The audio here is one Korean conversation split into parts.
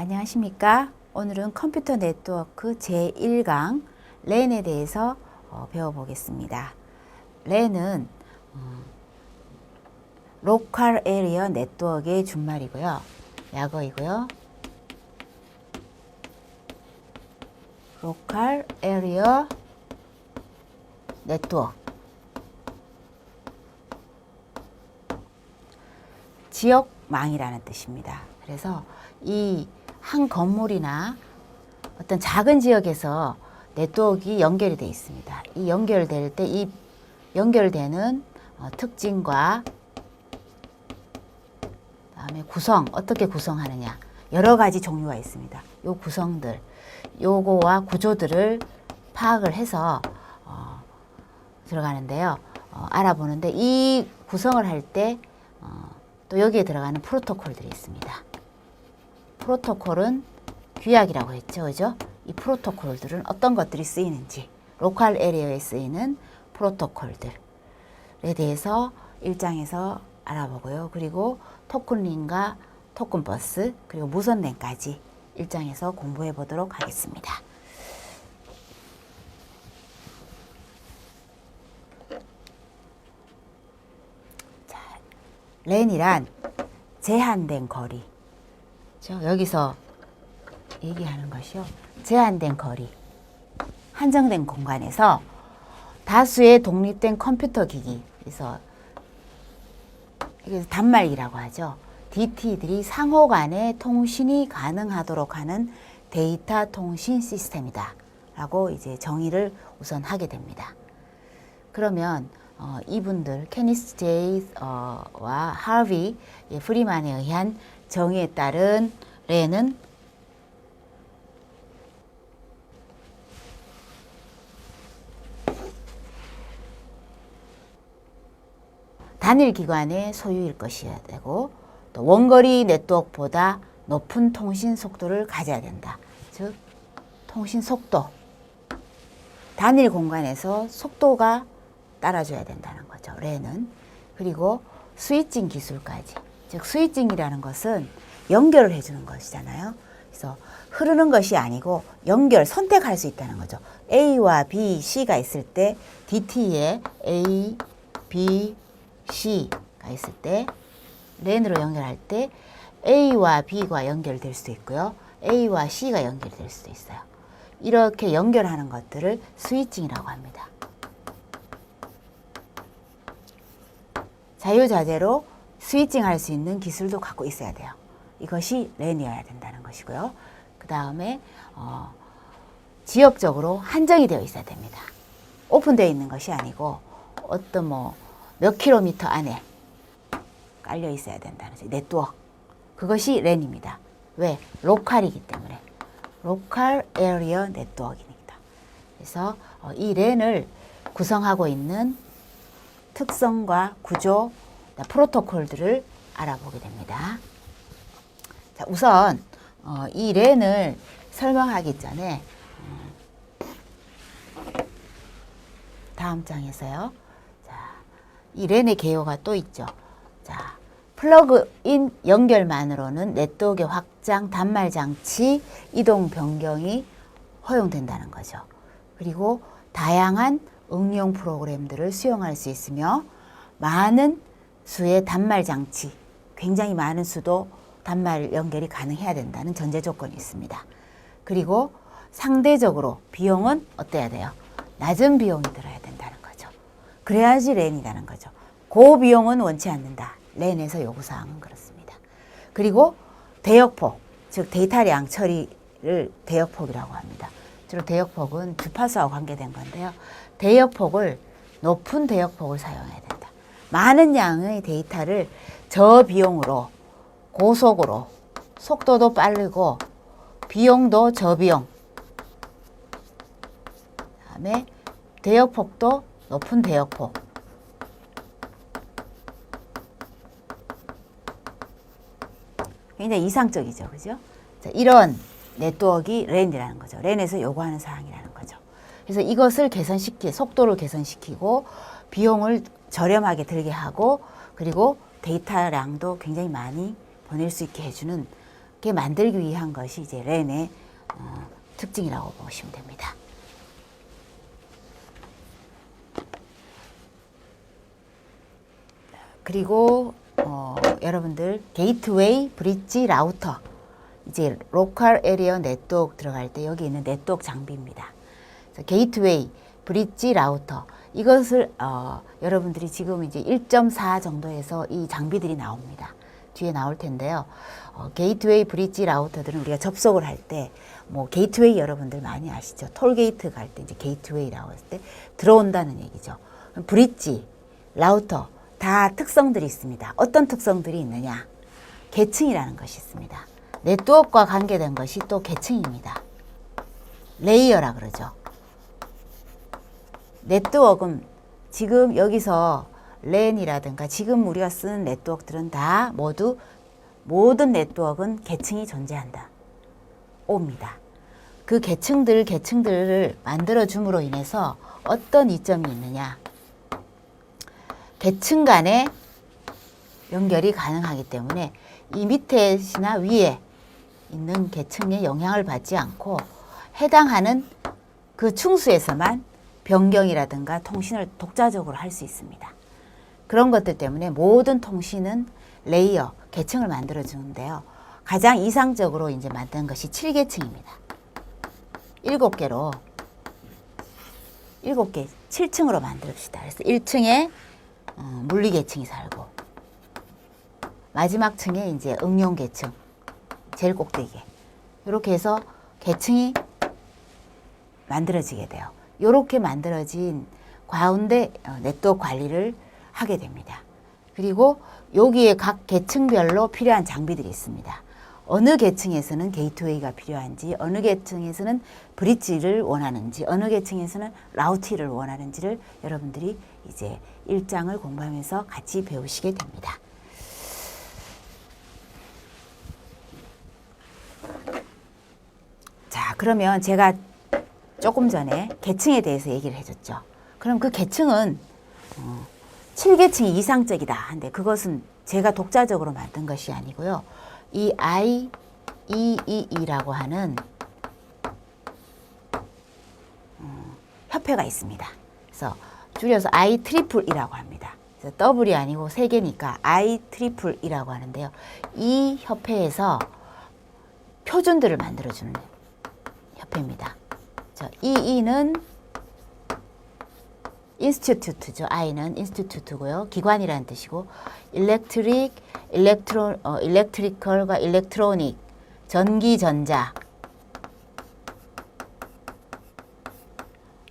안녕하십니까? 오늘은 컴퓨터 네트워크 제1강 랜에 대해서 배워보겠습니다. 랜은 로컬 에리어 네트워크의 준말이고요. 약어이고요. 로컬 에리어 네트워크. 지역망이라는 뜻입니다. 그래서 이 한 건물이나 어떤 작은 지역에서 네트워크가 연결이 되어 있습니다. 이 연결될 때 이 연결되는 특징과 그다음에 구성, 어떻게 구성하느냐, 여러 가지 종류가 있습니다. 요 구성들, 요거와 구조들을 파악을 해서 들어가는데요. 알아보는데 이 구성을 할 때 또 여기에 들어가는 프로토콜들이 있습니다. 프로토콜은 규약이라고 했죠, 그죠? 이 프로토콜들은 어떤 것들이 쓰이는지, 로컬 에리어에 쓰이는 프로토콜들에 대해서 1장에서 알아보고요. 그리고 토큰링과 토큰버스, 그리고 무선랜까지 1장에서 공부해 보도록 하겠습니다. 자, 랜이란 제한된 거리. 여기서 얘기하는 것이요. 제한된 거리, 한정된 공간에서 다수의 독립된 컴퓨터 기기, 그래서 이게 단말기라고 하죠. DT들이 상호 간의 통신이 가능하도록 하는 데이터 통신 시스템이다 라고 이제 정의를 우선 하게 됩니다. 그러면 이분들 케니스 제이와 하비 프리만에 의한 정의에 따른 랜은 단일 기관의 소유일 것이어야 되고, 또 원거리 네트워크보다 높은 통신 속도를 가져야 된다. 즉 통신 속도, 단일 공간에서 속도가 따라줘야 된다는 거죠, 랜은. 그리고 스위칭 기술까지. 즉 스위칭이라는 것은 연결을 해주는 것이잖아요. 그래서 흐르는 것이 아니고 연결, 선택할 수 있다는 거죠. A와 B, C가 있을 때 DT에 A, B, C가 있을 때 랜으로 연결할 때 A와 B가 연결될 수도 있고요. A와 C가 연결될 수도 있어요. 이렇게 연결하는 것들을 스위칭이라고 합니다. 자유자재로 스위칭할 수 있는 기술도 갖고 있어야 돼요. 이것이 랜이어야 된다는 것이고요. 그 다음에 지역적으로 한정이 되어 있어야 됩니다. 오픈되어 있는 것이 아니고 어떤 몇 킬로미터 안에 깔려 있어야 된다는 거죠. 네트워크. 그것이 랜입니다. 왜? 로컬이기 때문에. 로컬 에리어 네트워크입니다. 그래서 이 랜을 구성하고 있는 특성과 구조, 프로토콜들을 알아보게 됩니다. 자, 우선 이 랜을 설명하기 전에 다음 장에서요. 자, 이 랜의 개요가 또 있죠. 자, 플러그인 연결만으로는 네트워크의 확장, 단말 장치, 이동 변경이 허용된다는 거죠. 그리고 다양한 응용 프로그램들을 수용할 수 있으며 많은 수의 단말 장치, 굉장히 많은 수도 단말 연결이 가능해야 된다는 전제 조건이 있습니다. 그리고 상대적으로 비용은 어때야 돼요? 낮은 비용이 들어야 된다는 거죠. 그래야지 랜이라는 거죠. 고비용은 원치 않는다. 랜에서 요구사항은 그렇습니다. 그리고 대역폭, 즉 데이터량 처리를 대역폭이라고 합니다. 주로 대역폭은 주파수와 관계된 건데요. 대역폭을, 높은 대역폭을 사용해야 된다. 많은 양의 데이터를 저비용으로, 고속으로, 속도도 빠르고 비용도 저비용, 그다음에 대역폭도 높은 대역폭, 굉장히 이상적이죠, 그죠? 자, 이런 네트워크가 랜이라는 거죠. 랜에서 요구하는 사항이라는 거죠. 그래서 이것을 속도를 개선시키고 비용을 저렴하게 들게 하고, 그리고 데이터량도 굉장히 많이 보낼 수 있게 해주는 이렇게 만들기 위한 것이 이제 랜의 특징이라고 보시면 됩니다. 그리고 여러분들 게이트웨이, 브릿지, 라우터, 이제 로컬 에리어 네트워크 들어갈 때 여기 있는 네트워크 장비입니다. 그래서 게이트웨이, 브릿지, 라우터, 이것을 여러분들이 지금 이제 1.4 정도에서 이 장비들이 나옵니다. 뒤에 나올 텐데요. 게이트웨이, 브릿지, 라우터들은 우리가 접속을 할 때 뭐 게이트웨이 여러분들 많이 아시죠? 톨게이트 갈 때 이제 게이트웨이라고 했을 때 들어온다는 얘기죠. 브릿지, 라우터 다 특성들이 있습니다. 어떤 특성들이 있느냐? 계층이라는 것이 있습니다. 네트워크와 관계된 것이 또 계층입니다. 레이어라 그러죠. 네트워크는 지금 여기서 랜이라든가 지금 우리가 쓰는 네트워크들은 다 모두 모든 네트워크는 계층이 존재한다. 옵니다. 그 계층들을 만들어 줌으로 인해서 어떤 이점이 있느냐? 계층 간의 연결이 가능하기 때문에 이 밑에나 위에 있는 계층에 영향을 받지 않고 해당하는 그 충수에서만 변경이라든가 통신을 독자적으로 할 수 있습니다. 그런 것들 때문에 모든 통신은 레이어, 계층을 만들어 주는데요. 가장 이상적으로 이제 만든 것이 7계층입니다. 7개로 7개, 7층으로 만듭시다. 그래서 1층에 물리계층이 살고 마지막 층에 이제 응용계층, 제일 꼭대기에 이렇게 해서 계층이 만들어지게 돼요. 이렇게 만들어진 가운데 네트워크 관리를 하게 됩니다. 그리고 여기에 각 계층별로 필요한 장비들이 있습니다. 어느 계층에서는 게이트웨이가 필요한지, 어느 계층에서는 브릿지를 원하는지, 어느 계층에서는 라우티를 원하는지를 여러분들이 이제 1장을 공부하면서 같이 배우시게 됩니다. 자, 그러면 제가 조금 전에 계층에 대해서 얘기를 해줬죠. 그럼 그 계층은 7계층이 이상적이다 한데 그것은 제가 독자적으로 만든 것이 아니고요. 이 IEEE라고 하는 협회가 있습니다. 그래서 줄여서 IEEE라고 합니다. 그래서 W이 아니고 3개니까 IEEE라고 하는데요. 이 협회에서 표준들을 만들어주는 협회입니다. EE는 인스티튜트죠. I는 인스티튜트고요. 기관이라는 뜻이고, 일렉트리컬과 일렉트로닉, 전기, 전자,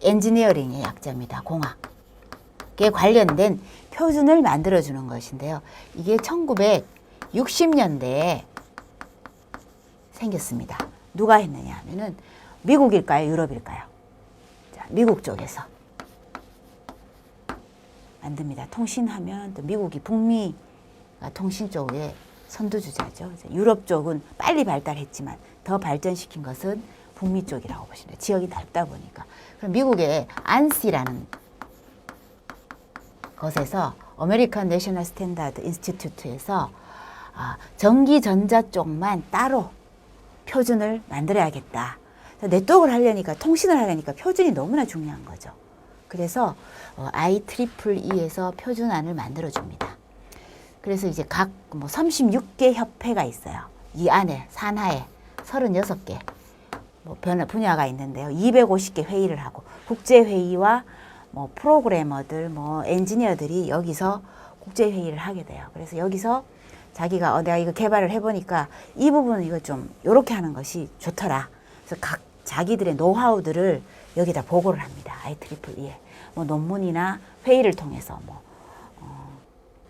엔지니어링의 약자입니다. 공학에 관련된 표준을 만들어주는 것인데요. 이게 1960년대에 생겼습니다. 누가 했느냐 하면은 미국일까요? 유럽일까요? 자, 미국 쪽에서 만듭니다. 통신하면 또 미국이 북미가 통신 쪽에 선두주자죠. 유럽 쪽은 빨리 발달했지만 더 발전시킨 것은 북미 쪽이라고 보시면 돼요. 지역이 넓다 보니까. 그럼 미국의 안시라는 것에서 아메리칸 내셔널 스탠다드 인스티튜트에서 전기 전자 쪽만 따로 표준을 만들어야겠다. 네트워크를 하려니까 통신을 하려니까 표준이 너무나 중요한 거죠. 그래서 IEEE에서 표준안을 만들어줍니다. 그래서 이제 각 36개 협회가 있어요. 이 안에 산하에 36개 분야가 있는데요. 250개 회의를 하고 국제회의와 프로그래머들, 엔지니어들이 여기서 국제회의를 하게 돼요. 그래서 여기서 자기가 내가 이거 개발을 해보니까 이 부분은 이거 좀 요렇게 하는 것이 좋더라. 그래서 각 자기들의 노하우들을 여기다 보고를 합니다. IEEE에. 논문이나 회의를 통해서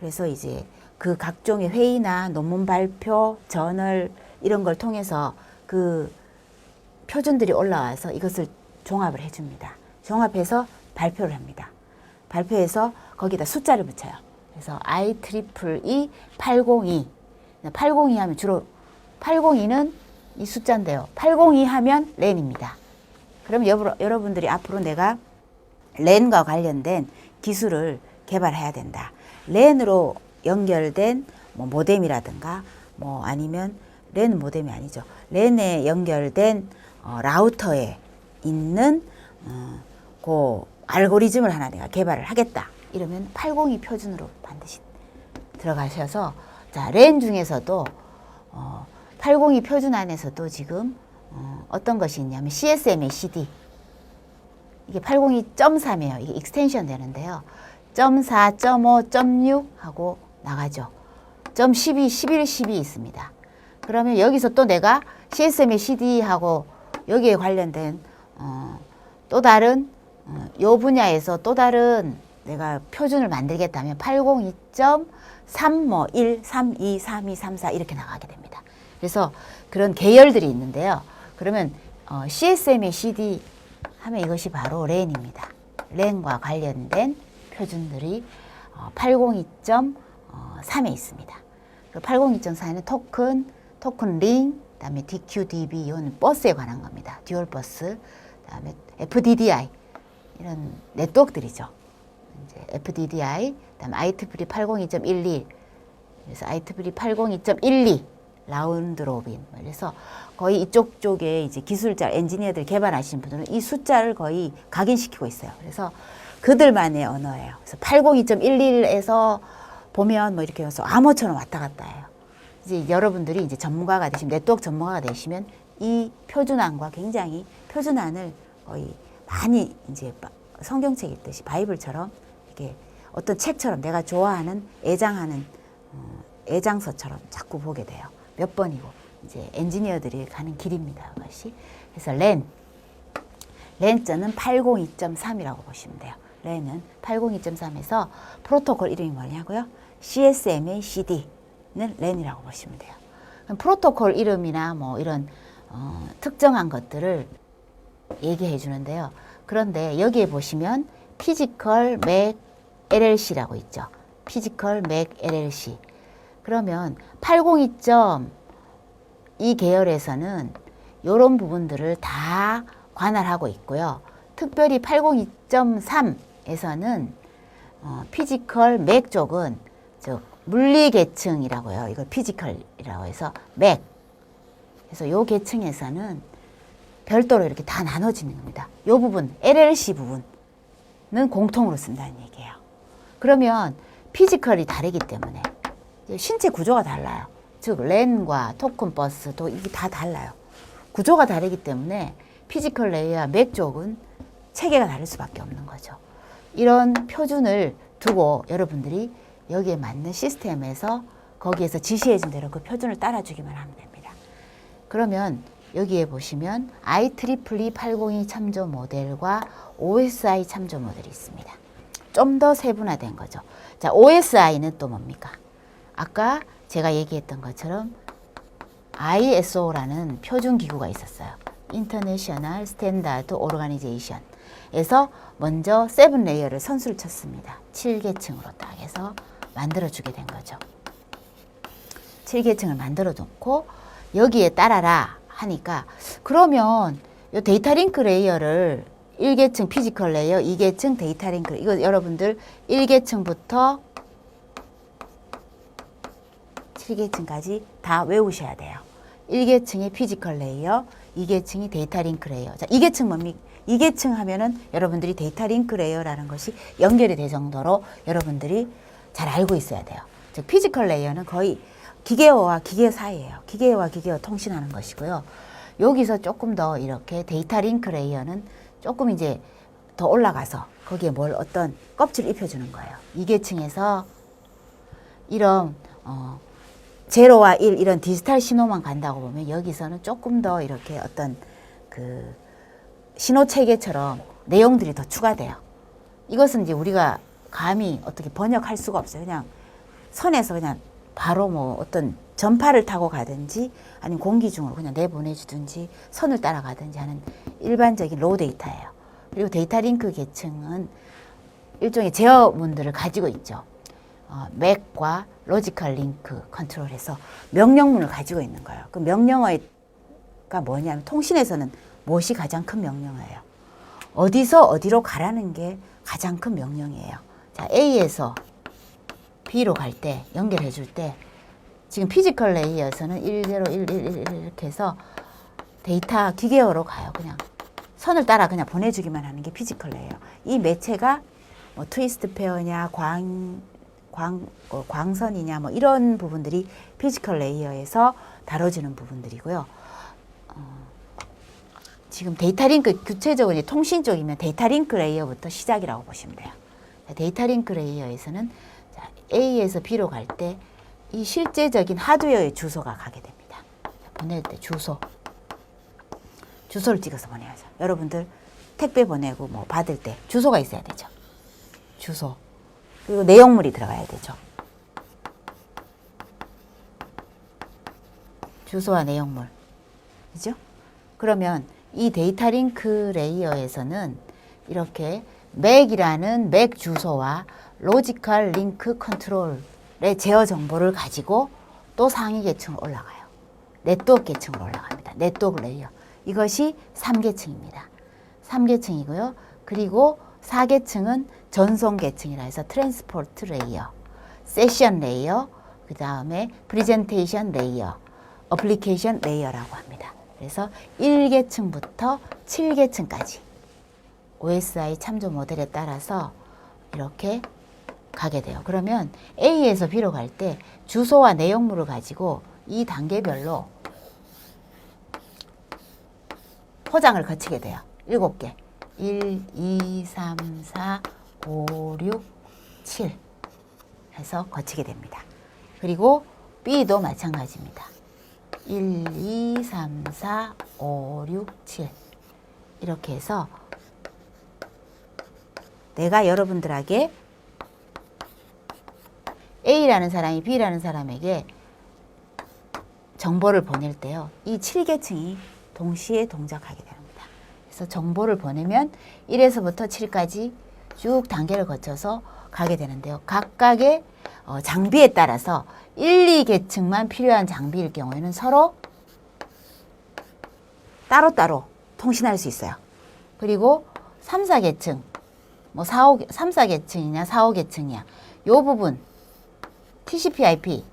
그래서 이제 그 각종의 회의나 논문 발표, 저널 이런 걸 통해서 그 표준들이 올라와서 이것을 종합을 해줍니다. 종합해서 발표를 합니다. 발표해서 거기다 숫자를 붙여요. 그래서 IEEE 802. 802 하면 주로 802는 이 숫자인데요. 802 하면 랜입니다. 그럼 여러분들이 앞으로 내가 랜과 관련된 기술을 개발해야 된다. 랜으로 연결된 모뎀이라든가 아니면 랜 모뎀이 아니죠. 랜에 연결된 라우터에 있는 그 알고리즘을 하나 내가 개발을 하겠다. 이러면 802 표준으로 반드시 들어가셔서, 자, 랜 중에서도 802 표준 안에서도 지금 어떤 것이 있냐면 CSMA CD, 이게 802.3이에요. 이게 익스텐션 되는데요. .4, .5, .6 하고 나가죠. .12, 11, 12 있습니다. 그러면 여기서 또 내가 CSMA CD하고 여기에 관련된 또 다른 요 분야에서 또 다른 내가 표준을 만들겠다면 802.3, 뭐 1, 3, 2, 3, 2, 3, 4 이렇게 나가게 됩니다. 그래서 그런 계열들이 있는데요. 그러면 CSMA CD 하면 이것이 바로 랜입니다. 랜과 관련된 표준들이 802.3에 있습니다. 802.4에는 토큰 링, 그다음에 DQDB, 이건 버스에 관한 겁니다. 듀얼 버스, 그다음에 FDDI 이런 네트워크들이죠. 이제 FDDI, 그다음에 IEEE 802.11, 그래서 IEEE 802.12 라운드 로빈. 그래서 거의 이쪽 쪽에 이제 기술자, 엔지니어들 개발하신 분들은 이 숫자를 거의 각인시키고 있어요. 그래서 그들만의 언어예요. 그래서 802.11에서 보면 뭐 이렇게 해서 암호처럼 왔다 갔다 해요. 이제 여러분들이 이제 전문가가 되시면, 네트워크 전문가가 되시면 이 표준안과 굉장히 표준안을 거의 많이 이제 성경책 읽듯이 바이블처럼 이렇게 어떤 책처럼 내가 좋아하는 애장하는 애장서처럼 자꾸 보게 돼요. 몇 번이고 이제 엔지니어들이 가는 길입니다. 그것이. 그래서 랜자는 802.3이라고 보시면 돼요. 랜은 802.3에서 프로토콜 이름이 뭐냐고요? CSMA CD는 랜이라고 보시면 돼요. 그럼 프로토콜 이름이나 뭐 이런 특정한 것들을 얘기해 주는데요. 그런데 여기에 보시면 피지컬 맥 LLC라고 있죠. 피지컬 맥 LLC. 그러면 802. 이 계열에서는 이런 부분들을 다 관할하고 있고요. 특별히 802.3에서는 피지컬 맥 쪽은 즉 물리 계층이라고요. 이걸 피지컬이라고 해서 맥. 그래서 이 계층에서는 별도로 이렇게 다 나눠지는 겁니다. 이 부분, LLC 부분은 공통으로 쓴다는 얘기예요. 그러면 피지컬이 다르기 때문에 신체 구조가 달라요. 즉 랜과 토큰 버스도 이게 다 달라요. 구조가 다르기 때문에 피지컬 레이어와 맥 쪽은 체계가 다를 수밖에 없는 거죠. 이런 표준을 두고 여러분들이 여기에 맞는 시스템에서 거기에서 지시해준 대로 그 표준을 따라주기만 하면 됩니다. 그러면 여기에 보시면 IEEE 802 참조 모델과 OSI 참조 모델이 있습니다. 좀 더 세분화된 거죠. 자, OSI는 또 뭡니까? 아까 제가 얘기했던 것처럼 ISO라는 표준 기구가 있었어요. International Standard Organization에서 먼저 7레이어를 선수를 쳤습니다. 7계층으로 딱 해서 만들어주게 된 거죠. 7계층을 만들어 놓고 여기에 따라라 하니까, 그러면 이 데이터 링크 레이어를 1계층 피지컬 레이어, 2계층 데이터 링크, 이거 여러분들 1계층부터 7계층까지 다 외우셔야 돼요. 1계층이 피지컬 레이어, 2계층이 데이터 링크 레이어. 자, 2계층 뭡니까? 2계층 하면은 여러분들이 데이터 링크 레이어라는 것이 연결이 될 정도로 여러분들이 잘 알고 있어야 돼요. 즉 피지컬 레이어는 거의 기계어와 기계 사이예요. 기계어와 기계어 통신하는 것이고요. 여기서 조금 더 이렇게 데이터 링크 레이어는 조금 이제 더 올라가서 거기에 뭘 어떤 껍질을 입혀주는 거예요. 2계층에서 이런 제로와 1 이런 디지털 신호만 간다고 보면 여기서는 조금 더 이렇게 어떤 그 신호 체계처럼 내용들이 더 추가돼요. 이것은 이제 우리가 감히 어떻게 번역할 수가 없어요. 그냥 선에서 그냥 바로 뭐 어떤 전파를 타고 가든지 아니면 공기 중으로 그냥 내보내주든지 선을 따라가든지 하는 일반적인 로우 데이터예요. 그리고 데이터 링크 계층은 일종의 제어문들을 가지고 있죠. 맥과 로지컬 링크 컨트롤해서 명령문을 가지고 있는 거예요. 그 명령어가 뭐냐면 통신에서는 무엇이 가장 큰 명령어예요. 어디서 어디로 가라는 게 가장 큰 명령이에요. 자, A에서 B로 갈 때, 연결해 줄 때 지금 피지컬 레이어에서는 101111 이렇게 해서 데이터 기계어로 가요. 그냥 선을 따라 그냥 보내주기만 하는 게 피지컬 레이어. 이 매체가 뭐 트위스트 페어냐, 광선이냐, 뭐 이런 부분들이 피지컬 레이어에서 다뤄지는 부분들이고요. 지금 데이터 링크, 구체적으로 이제 통신 쪽이면 데이터 링크 레이어부터 시작이라고 보시면 돼요. 데이터 링크 레이어에서는 A에서 B로 갈 때 이 실제적인 하드웨어의 주소가 가게 됩니다. 보낼 때 주소를 찍어서 보내야죠. 여러분들 택배 보내고 뭐 받을 때 주소가 있어야 되죠. 주소. 그리고 내용물이 들어가야 되죠. 주소와 내용물. 그죠? 그러면 이 데이터 링크 레이어에서는 이렇게 맥이라는 맥 주소와 로지컬 링크 컨트롤의 제어 정보를 가지고 또 상위 계층으로 올라가요. 네트워크 계층으로 올라갑니다. 네트워크 레이어. 이것이 3계층입니다. 3계층이고요. 그리고 4계층은 전송 계층이라 해서 트랜스포트 레이어, 세션 레이어, 그 다음에 프레젠테이션 레이어, 어플리케이션 레이어라고 합니다. 그래서 1계층부터 7계층까지 OSI 참조 모델에 따라서 이렇게 가게 돼요. 그러면 A에서 B로 갈 때 주소와 내용물을 가지고 이 단계별로 포장을 거치게 돼요. 7개. 1, 2, 3, 4, 5, 6, 7 해서 거치게 됩니다. 그리고 B도 마찬가지입니다. 1, 2, 3, 4, 5, 6, 7 이렇게 해서 내가 여러분들에게 A라는 사람이 B라는 사람에게 정보를 보낼 때요. 이 7계층이 동시에 동작하게 됩니다. 그래서 정보를 보내면 1에서부터 7까지 쭉 단계를 거쳐서 가게 되는데요. 각각의 장비에 따라서 1, 2계층만 필요한 장비일 경우에는 서로 따로따로 통신할 수 있어요. 그리고 3, 4계층, 뭐 3, 4계층이냐 4, 5계층이야. 요 부분 TCP/IP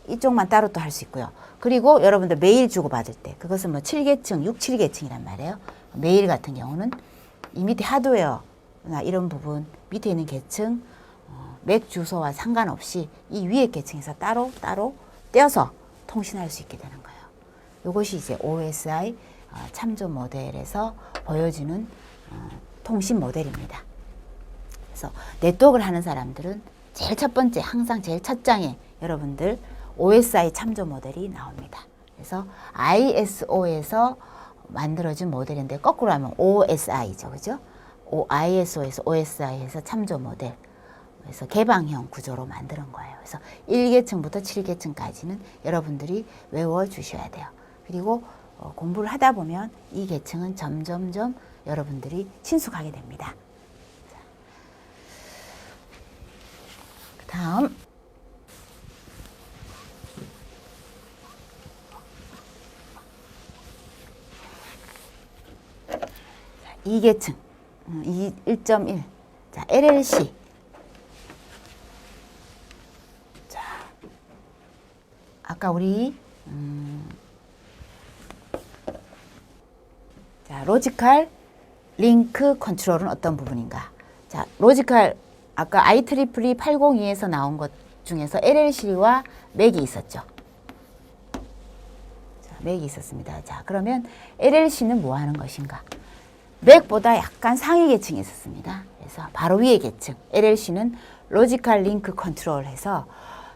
이쪽만 따로 또 할 수 있고요. 그리고 여러분들 메일 주고받을 때 그것은 뭐 7계층, 6, 7계층이란 말이에요. 메일 같은 경우는 이 밑에 하드웨어나 이런 부분 밑에 있는 계층 맥 주소와 상관없이 이 위에 계층에서 따로 떼어서 통신할 수 있게 되는 거예요. 이것이 이제 OSI 참조 모델에서 보여주는 통신 모델입니다. 그래서 네트워크를 하는 사람들은 제일 첫 번째, 항상 제일 첫 장에 여러분들 OSI 참조 모델이 나옵니다. 그래서 ISO에서 만들어진 모델인데 거꾸로 하면 OSI죠. 그죠? ISO에서 OSI에서 참조 모델. 그래서 개방형 구조로 만드는 거예요. 그래서 1계층부터 7계층까지는 여러분들이 외워주셔야 돼요. 그리고 공부를 하다 보면 이 계층은 점점점 여러분들이 친숙하게 됩니다. 다음 2계층 1.1 자, LLC 자, 아까 우리 자, 로지컬 링크 컨트롤은 어떤 부분인가? 자, 로지컬 아까 IEEE 802에서 나온 것 중에서 LLC와 맥이 있었죠. 자, 맥이 있었습니다. 자, 그러면 LLC는 뭐 하는 것인가? 맥보다 약간 상위 계층에 있었습니다. 그래서 바로 위에 계층 LLC는 로지컬 링크 컨트롤 해서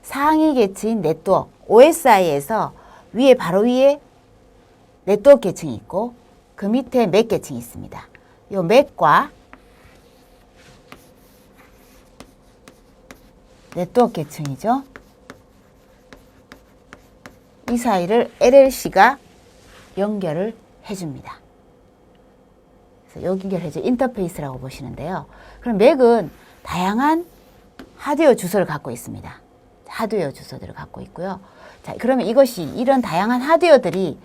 상위 계층인 네트워크 OSI에서 위에 바로 위에 네트워크 계층이 있고 그 밑에 맥 계층이 있습니다. 이 맥과 네트워크 계층이죠. 이 사이를 LLC가 연결을 해줍니다. 그래서 연결해줘 인터페이스라고 보시는데요. 그럼 맥은 다양한 하드웨어 주소를 갖고 있습니다. 하드웨어 주소들을 갖고 있고요. 자, 그러면 이것이 이런 다양한 하드웨어들이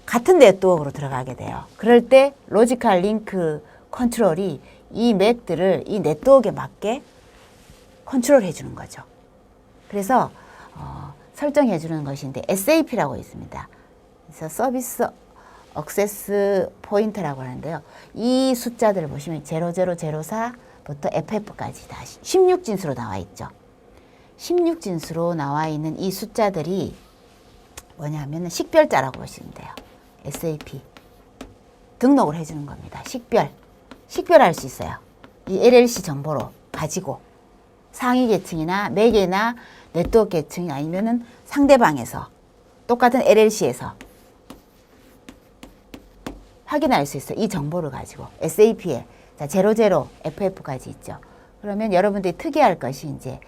같은 네트워크로 들어가게 돼요. 그럴 때 로지컬 링크 컨트롤이 이 맥들을 이 네트워크에 맞게 컨트롤 해주는 거죠. 그래서 설정해 주는 것인데 SAP라고 있습니다. 그래서 서비스 액세스 포인트라고 하는데요. 이 숫자들을 보시면 0004부터 FF까지 다 16진수로 나와 있죠. 16진수로 나와 있는 이 숫자들이 뭐냐면 식별자라고 보시면 돼요. SAP 등록을 해주는 겁니다. 식별할 수 있어요. 이 LLC 정보로 가지고 상위 계층이나 매개나 네트워크 계층이 아니면은 상대방에서 똑같은 LLC에서 확인할 수 있어요. 이 정보를 가지고 SAP에 00 FF까지 있죠. 그러면 여러분들이 특이할 것이 이제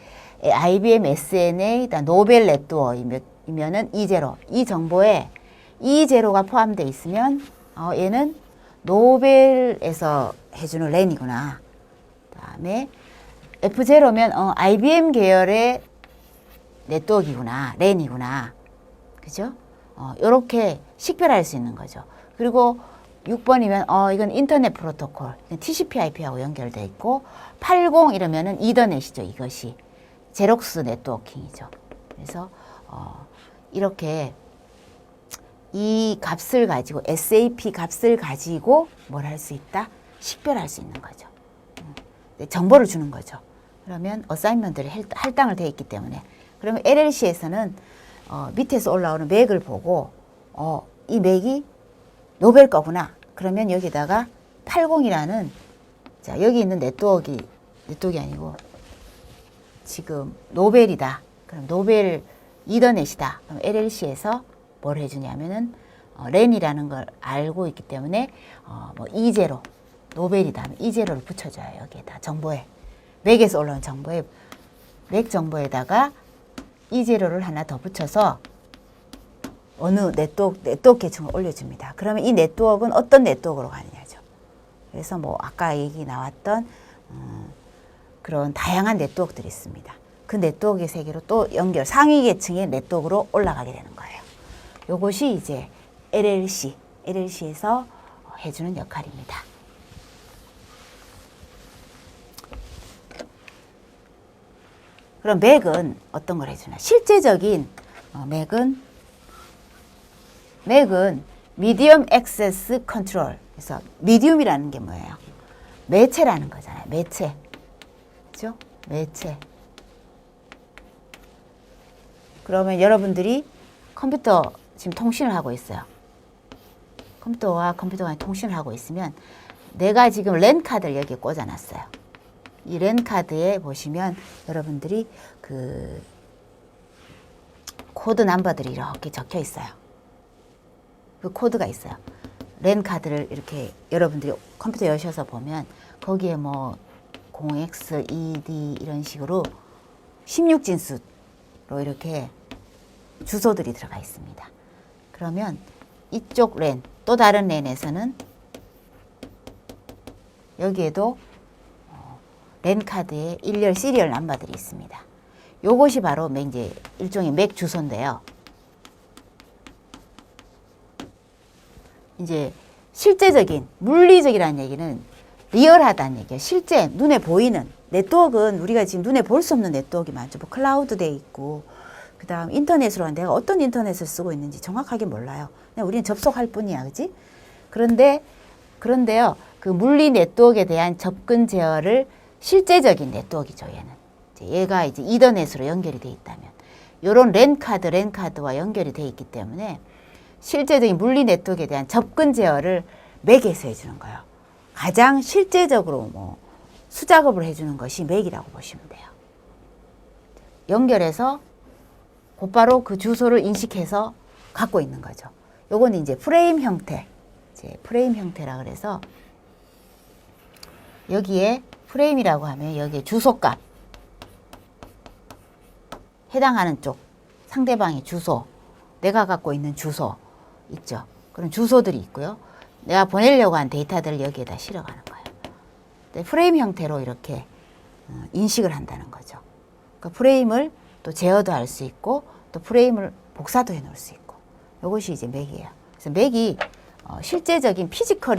IBM SNA 노벨 네트워크이면은 E0 이 정보에 E0가 포함되어 있으면 얘는 노벨에서 해주는 랜이구나. 그다음에 F0면 IBM 계열의 네트워크이구나, 랜이구나, 그죠? 이렇게 식별할 수 있는 거죠. 그리고 6번이면 이건 인터넷 프로토콜, TCP/IP하고 연결돼 있고 80 이러면은 이더넷이죠. 이것이 제록스 네트워킹이죠. 그래서 이렇게 이 값을 가지고 SAP 값을 가지고 뭘 할 수 있다? 식별할 수 있는 거죠. 정보를 주는 거죠. 그러면 어사인먼트를 할당을 돼 있기 때문에 그러면 LLC에서는 밑에서 올라오는 맥을 보고 이 맥이 노벨 거구나. 그러면 여기다가 80이라는 자 여기 있는 네트워크가 아니고 지금 노벨이다. 그럼 노벨 이더넷이다. 그럼 LLC에서 뭘 해주냐면은 랜이라는 걸 알고 있기 때문에 뭐 E0 노벨이다. E0를 붙여줘요. 여기에다 정보에 맥에서 올라온 정보에 맥 정보에다가 E0를 하나 더 붙여서 어느 네트워크 계층을 올려줍니다. 그러면 이 네트워크는 어떤 네트워크로 가느냐죠. 그래서 뭐 아까 얘기 나왔던 그런 다양한 네트워크들이 있습니다. 그 네트워크의 세계로 또 상위 계층의 네트워크로 올라가게 되는 거예요. 요것이 이제 LLC에서 해주는 역할입니다. 그럼 맥은 어떤 걸 해주나? 실제적인 맥은 미디엄 액세스 컨트롤. 그래서 미디움이라는 게 뭐예요? 매체라는 거잖아요. 매체. 그죠? 매체. 그러면 여러분들이 컴퓨터 지금 통신을 하고 있어요. 컴퓨터와 컴퓨터 간에 통신을 하고 있으면 내가 지금 랜 카드를 여기에 꽂아놨어요. 이 랜 카드에 보시면 여러분들이 그 코드 넘버들이 이렇게 적혀 있어요. 그 코드가 있어요. 랜 카드를 이렇게 여러분들이 컴퓨터 여셔서 보면 거기에 뭐 0x, 2d 이런 식으로 16진수로 이렇게 주소들이 들어가 있습니다. 그러면 이쪽 랜, 또 다른 랜에서는 여기에도 랜 카드에 일렬 시리얼 넘버들이 있습니다. 요것이 바로 이제 일종의 맥 주소인데요. 이제 실제적인 물리적이라는 얘기는 리얼하다는 얘기예요. 실제 눈에 보이는 네트워크는 우리가 지금 눈에 볼 수 없는 네트워크가 많죠. 뭐 클라우드 돼 있고 그 다음 인터넷으로 내가 어떤 인터넷을 쓰고 있는지 정확하게 몰라요. 그냥 우리는 접속할 뿐이야, 그지? 그런데요, 그 물리 네트워크에 대한 접근 제어를 실제적인 네트워크죠, 얘는. 얘가 이제 이더넷으로 연결이 돼 있다면. 요런 랜 카드와 연결이 돼 있기 때문에 실제적인 물리 네트워크에 대한 접근 제어를 맥에서 해주는 거예요. 가장 실제적으로 뭐 수작업을 해주는 것이 맥이라고 보시면 돼요. 연결해서 곧바로 그 주소를 인식해서 갖고 있는 거죠. 요건 이제 프레임 형태. 프레임 형태라 그래서 여기에 프레임이라고 하면 여기에 주소값 해당하는 쪽 상대방의 주소 내가 갖고 있는 주소 있죠. 그런 주소들이 있고요. 내가 보내려고 한 데이터들을 여기에다 실어가는 거예요. 프레임 형태로 이렇게 인식을 한다는 거죠. 그 프레임을 또 제어도 할 수 있고 또 프레임을 복사도 해 놓을 수 있고 이것이 이제 맥이에요. 그래서 맥이 실제적인 피지컬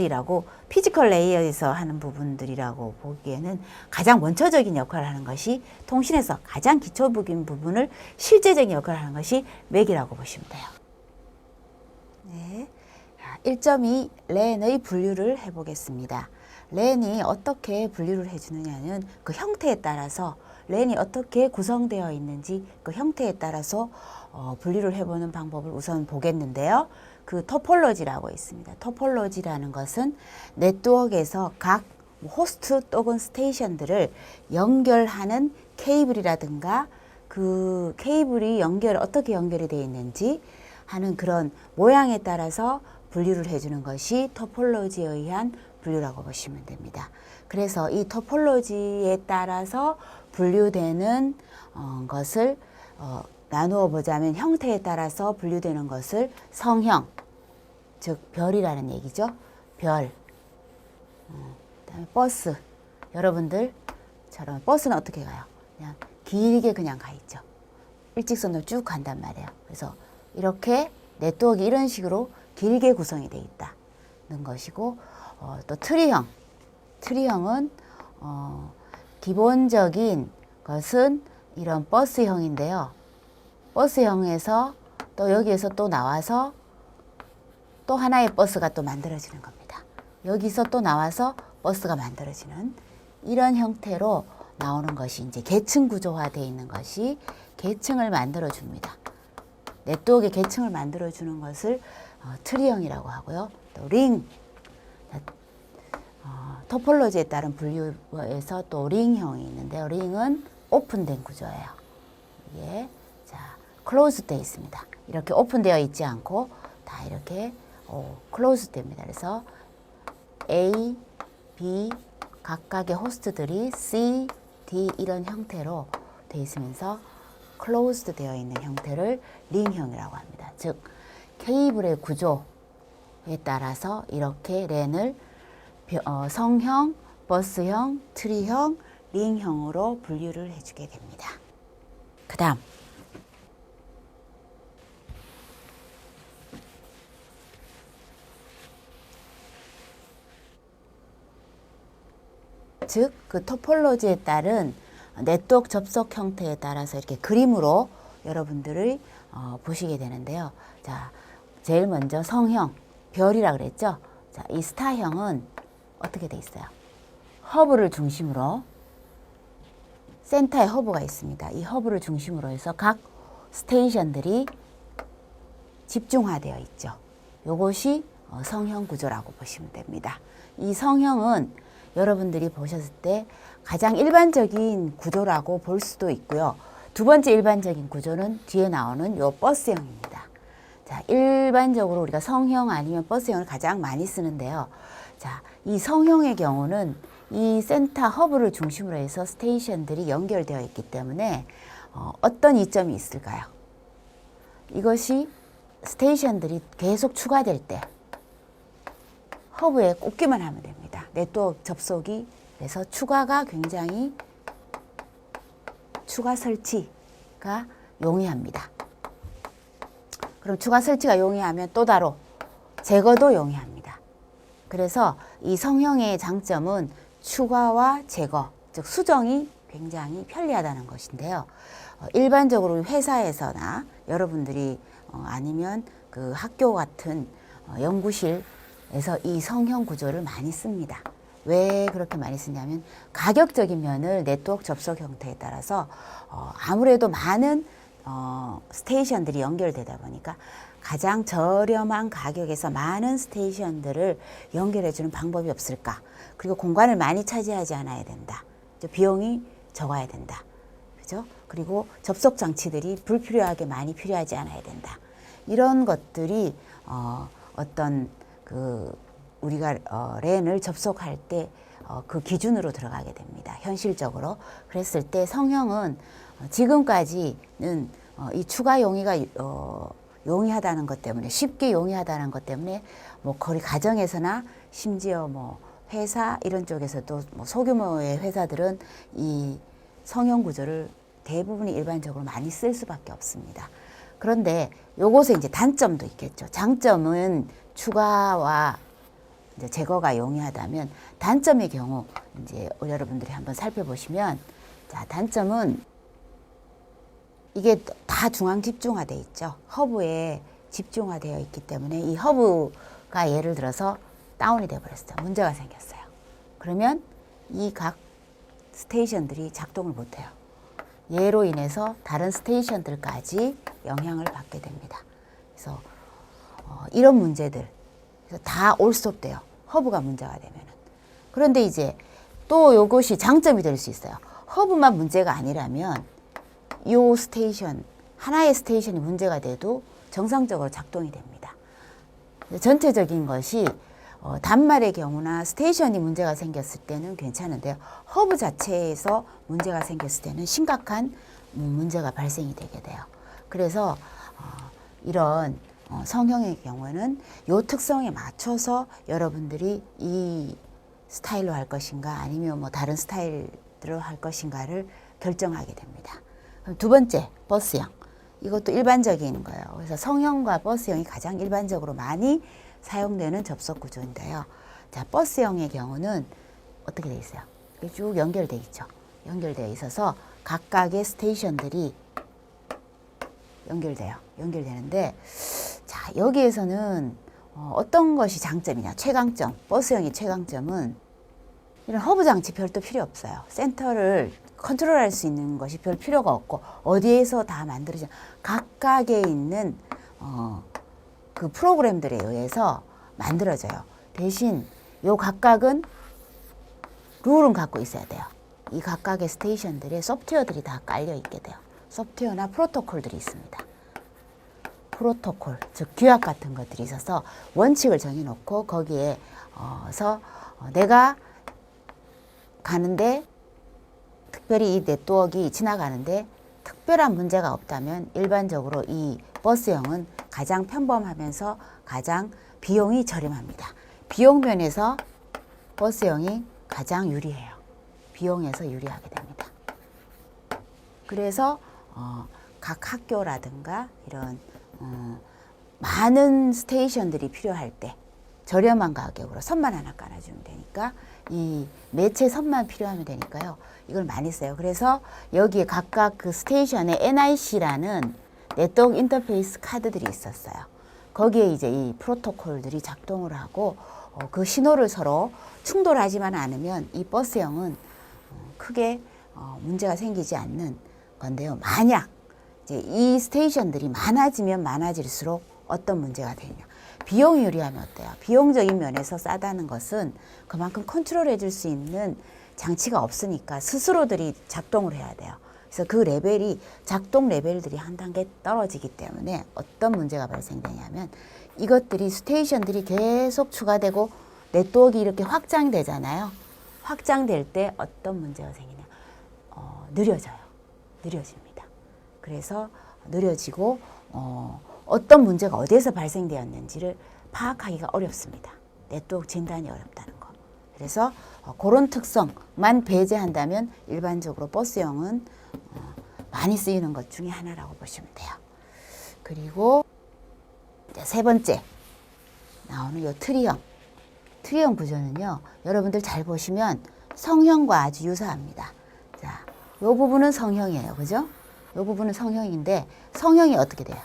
레이어에서 하는 부분들이라고 보기에는 가장 원초적인 역할을 하는 것이 통신에서 가장 기초적인 부분을 실제적인 역할을 하는 것이 맥이라고 보시면 돼요. 네. 1.2 랜의 분류를 해보겠습니다. 랜이 어떻게 분류를 해주느냐는 그 형태에 따라서 랜이 어떻게 구성되어 있는지 그 형태에 따라서 분류를 해보는 방법을 우선 보겠는데요. 그 토폴로지라고 있습니다. 토폴로지라는 것은 네트워크에서 각 호스트 또는 스테이션들을 연결하는 케이블이라든가 그 케이블이 어떻게 연결이 되어 있는지 하는 그런 모양에 따라서 분류를 해주는 것이 토폴로지에 의한 분류라고 보시면 됩니다. 그래서 이 토폴로지에 따라서 분류되는 것을 나누어 보자면 형태에 따라서 분류되는 것을 성형, 즉 별이라는 얘기죠. 별. 그다음에 버스. 여러분들처럼 버스는 어떻게 가요? 그냥 길게 그냥 가 있죠. 일직선으로 쭉 간단 말이에요. 그래서 이렇게 네트워크 이런 식으로 길게 구성이 되어 있다는 것이고 또 트리형. 트리형은 기본적인 것은 이런 버스형인데요. 버스형에서 또 여기에서 또 나와서 또 하나의 버스가 또 만들어지는 겁니다. 여기서 또 나와서 버스가 만들어지는 이런 형태로 나오는 것이 이제 계층 구조화되어 있는 것이 계층을 만들어 줍니다. 네트워크의 계층을 만들어 주는 것을 트리형이라고 하고요. 또 링, 토폴로지에 따른 분류에서 또 링형이 있는데요. 링은 오픈된 구조예요. 이게 클로즈 되어 있습니다. 이렇게 오픈되어 있지 않고 다 이렇게 클로즈 됩니다. 그래서 A, B 각각의 호스트들이 C, D 이런 형태로 되어 있으면서 클로즈드 되어 있는 형태를 링형이라고 합니다. 즉 케이블의 구조에 따라서 이렇게 랜을 성형, 버스형, 트리형, 링형으로 분류를 해주게 됩니다. 그 다음 즉 그 토폴로지에 따른 네트워크 접속 형태에 따라서 이렇게 그림으로 여러분들이 보시게 되는데요. 자, 제일 먼저 성형, 별이라 그랬죠? 자, 이 스타형은 어떻게 돼 있어요? 허브를 중심으로 센터에 허브가 있습니다. 이 허브를 중심으로 해서 각 스테이션들이 집중화되어 있죠. 요것이 성형 구조라고 보시면 됩니다. 이 성형은 여러분들이 보셨을 때 가장 일반적인 구조라고 볼 수도 있고요. 두 번째 일반적인 구조는 뒤에 나오는 요 버스형입니다. 자, 일반적으로 우리가 성형 아니면 버스형을 가장 많이 쓰는데요. 자, 이 성형의 경우는 이 센터 허브를 중심으로 해서 스테이션들이 연결되어 있기 때문에 어떤 이점이 있을까요? 이것이 스테이션들이 계속 추가될 때 허브에 꽂기만 하면 됩니다. 네트워크 접속이 그래서 추가 설치가 용이합니다. 그럼 추가 설치가 용이하면 또 다른 제거도 용이합니다. 그래서 이 성형의 장점은 추가와 제거, 즉 수정이 굉장히 편리하다는 것인데요. 일반적으로 회사에서나 여러분들이 아니면 그 학교 같은 연구실에서 이 성형 구조를 많이 씁니다. 왜 그렇게 많이 쓰냐면 가격적인 면을 네트워크 접속 형태에 따라서 아무래도 많은 스테이션들이 연결되다 보니까 가장 저렴한 가격에서 많은 스테이션들을 연결해주는 방법이 없을까? 그리고 공간을 많이 차지하지 않아야 된다. 비용이 적어야 된다. 그죠? 그리고 접속 장치들이 불필요하게 많이 필요하지 않아야 된다. 이런 것들이 어떤 우리가 랜을 접속할 때 그 기준으로 들어가게 됩니다. 현실적으로. 그랬을 때 성형은 지금까지는 이 추가 용이가 용이하다는 것 때문에 쉽게 용이하다는 것 때문에 뭐 거리 가정에서나 심지어 뭐 회사 이런 쪽에서도 뭐 소규모의 회사들은 이 성형 구조를 대부분이 일반적으로 많이 쓸 수밖에 없습니다. 그런데 요것에 이제 단점도 있겠죠. 장점은 추가와 이제 제거가 용이하다면 단점의 경우 이제 여러분들이 한번 살펴보시면 자, 단점은 이게 다 중앙 집중화되어 있죠. 허브에 집중화되어 있기 때문에 이 허브가 예를 들어서 다운이 되어 버렸어요. 문제가 생겼어요. 그러면 이 각 스테이션들이 작동을 못해요. 얘로 인해서 다른 스테이션들까지 영향을 받게 됩니다. 그래서 이런 문제들 다 올스톱돼요. 허브가 문제가 되면은. 그런데 이제 또 이것이 장점이 될 수 있어요. 허브만 문제가 아니라면 이 스테이션 하나의 스테이션이 문제가 돼도 정상적으로 작동이 됩니다. 전체적인 것이 단말의 경우나 스테이션이 문제가 생겼을 때는 괜찮은데요. 허브 자체에서 문제가 생겼을 때는 심각한 문제가 발생이 되게 돼요. 그래서 이런 성형의 경우에는 이 특성에 맞춰서 여러분들이 이 스타일로 할 것인가 아니면 뭐 다른 스타일로 할 것인가를 결정하게 됩니다. 그럼 두 번째, 버스형. 이것도 일반적인 거예요. 그래서 성형과 버스형이 가장 일반적으로 많이 사용되는 접속 구조인데요. 자, 버스형의 경우는 어떻게 돼 있어요? 쭉 연결돼 있죠. 연결되어 있어서 각각의 스테이션들이 연결되는데, 자, 여기에서는 어떤 것이 장점이냐? 최강점, 버스형의 최강점은 이런 허브 장치 별도 필요 없어요. 센터를 컨트롤할 수 있는 것이 별 필요가 없고 어디에서 다 만들어지냐? 각각에 있는 그 프로그램들에 의해서 만들어져요. 대신 요 각각은 룰은 갖고 있어야 돼요. 이 각각의 스테이션들의 소프트웨어들이 다 깔려 있게 돼요. 소프트웨어나 프로토콜들이 있습니다. 프로토콜, 즉 규약 같은 것들이 있어서 원칙을 정해놓고 거기에서 내가 가는데 특별히 이 네트워크가 지나가는데 특별한 문제가 없다면 일반적으로 이 버스형은 가장 평범하면서 가장 비용이 저렴합니다. 비용 면에서 버스형이 가장 유리해요. 비용에서 유리하게 됩니다. 그래서 각 학교라든가 이런 많은 스테이션들이 필요할 때 저렴한 가격으로 선만 하나 깔아주면 되니까 이 매체 선만 필요하면 되니까요. 이걸 많이 써요. 그래서 여기에 각각 그 스테이션에 NIC라는 네트워크 인터페이스 카드들이 있었어요. 거기에 이제 이 프로토콜들이 작동을 하고 그 신호를 서로 충돌하지만 않으면 이 버스형은 크게 문제가 생기지 않는 건데요. 만약 이제 이 스테이션들이 많아지면 많아질수록 어떤 문제가 되냐? 비용이 유리하면 어때요? 비용적인 면에서 싸다는 것은 그만큼 컨트롤해 줄 수 있는 장치가 없으니까 스스로들이 작동을 해야 돼요. 그래서 그 레벨이 작동 레벨들이 한 단계 떨어지기 때문에 어떤 문제가 발생되냐면 이것들이 스테이션들이 계속 추가되고 네트워크가 이렇게 확장되잖아요. 확장될 때 어떤 문제가 생기냐? 느려져요. 느려집니다. 그래서 느려지고 어떤 문제가 어디에서 발생되었는지를 파악하기가 어렵습니다. 네트워크 진단이 어렵다는 거. 그래서 그런 특성만 배제한다면 일반적으로 버스형은 많이 쓰이는 것 중에 하나라고 보시면 돼요. 그리고 세 번째 나오는 이 트리형. 트리형 구조는요. 여러분들 잘 보시면 성형과 아주 유사합니다. 자, 이 부분은 성형이에요. 그죠? 이 부분은 성형인데 성형이 어떻게 돼요?